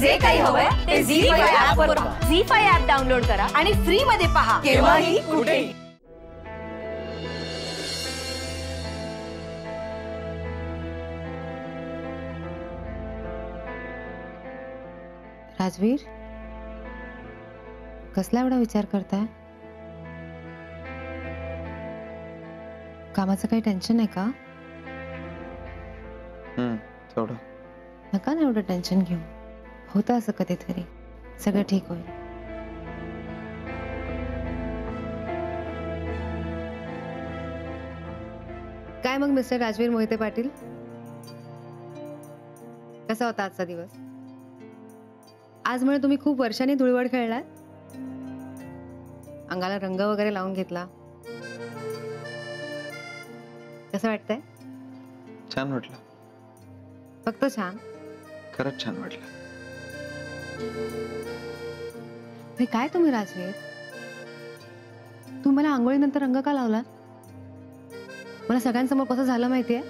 जे काही हवंय ते झी5 ऍप वर पहा. झी5 ऍप डाउनलोड करा आणि फ्री मध्ये पहा केव्हाही कुठेही. राजवीर, कसला एवढा विचार करताय? कामाचं काही टेन्शन आहे का? थोडं. नका ना एवढं टेन्शन घेऊ. होतं असं कधीतरी. सगळं ठीक होईल. काय मग मिस्टर राजवीर मोहिते पाटील, कसा होता आजचा दिवस? आज म्हणे तुम्ही खूप वर्षांनी धुळवड खेळलाय, अंगाला रंग वगैरे लावून घेतला. कसं वाटतंय? छान वाटलं. फक्त छान? खरंच छान वाटलं. हे काय तुम्ही राजवीर, तुम्ही मला आंघोळीनंतर रंग का लावला? मला सगळ्यांसमोर कसं झालं माहितीये?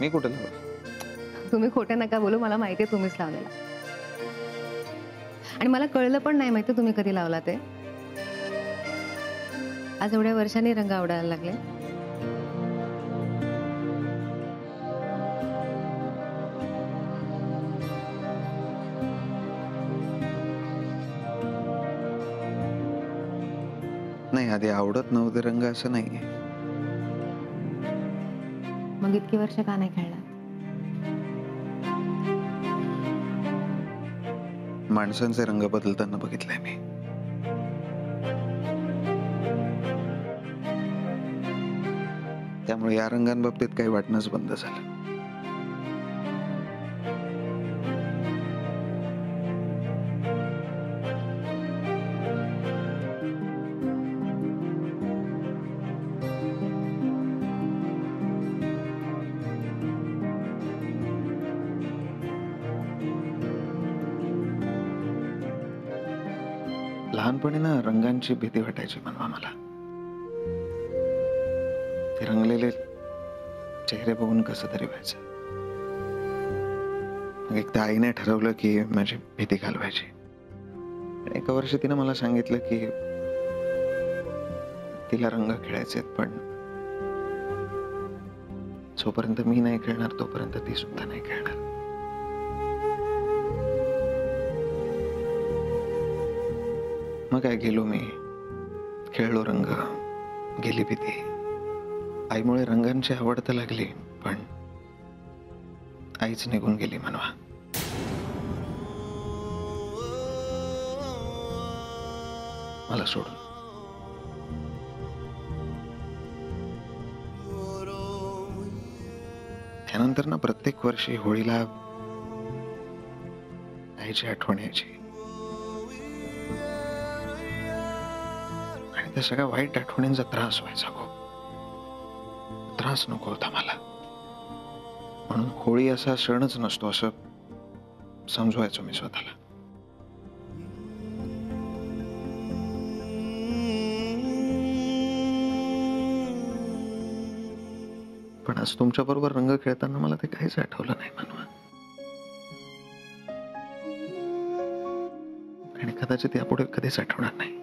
मी कुठे लावलं? तुम्ही खोटे नका बोलू, मला माहितीये तुम्हीच लावलेला. आणि मला कळलं पण नाही माहिती तुम्ही कधी लावला ते. आज एवढ्या वर्षांनी रंग आवडायला लागले. नाही, आधी आवडत नव्हते रंग असं नाहीये. मग इतकी वर्ष का नाही खेळला? माणसांचे रंग बदलताना बघितलंय मी. त्यामुळे या रंगांबाबतीत काही वाटणंच बंद झालं. लहानपणी ना रंगांची भीती वाटायची म्हणवा मला. ते रंगलेले चेहरे बघून कसं तरी व्हायचं. मग एकदा आईने ठरवलं की माझी भीती घालवायची. एका वर्षी तिने मला सांगितलं की तिला रंग खेळायचे आहेत, पण जोपर्यंत मी नाही खेळणार तोपर्यंत ती सुद्धा नाही खेळणार. मग काय, गेलो मी, खेळलो रंग, गेली भीती. आईमुळे रंगांची आवड तर लागली, पण आईच निघून गेली म्हणवा. मला सोडून. त्यानंतर ना प्रत्येक वर्षी होळीला आईची आठवण यायची. त्या सगळ्या वाईट आठवणींचा त्रास व्हायचा. त्रास नको होता मला. म्हणून होळी असा सणच नसतो असं समजवायचो मी स्वतःला. पण आज तुमच्या बरोबर रंग खेळताना मला ते काहीच आठवलं नाही म्हणून. आणि कदाचित यापुढे कधीच आठवणार नाही.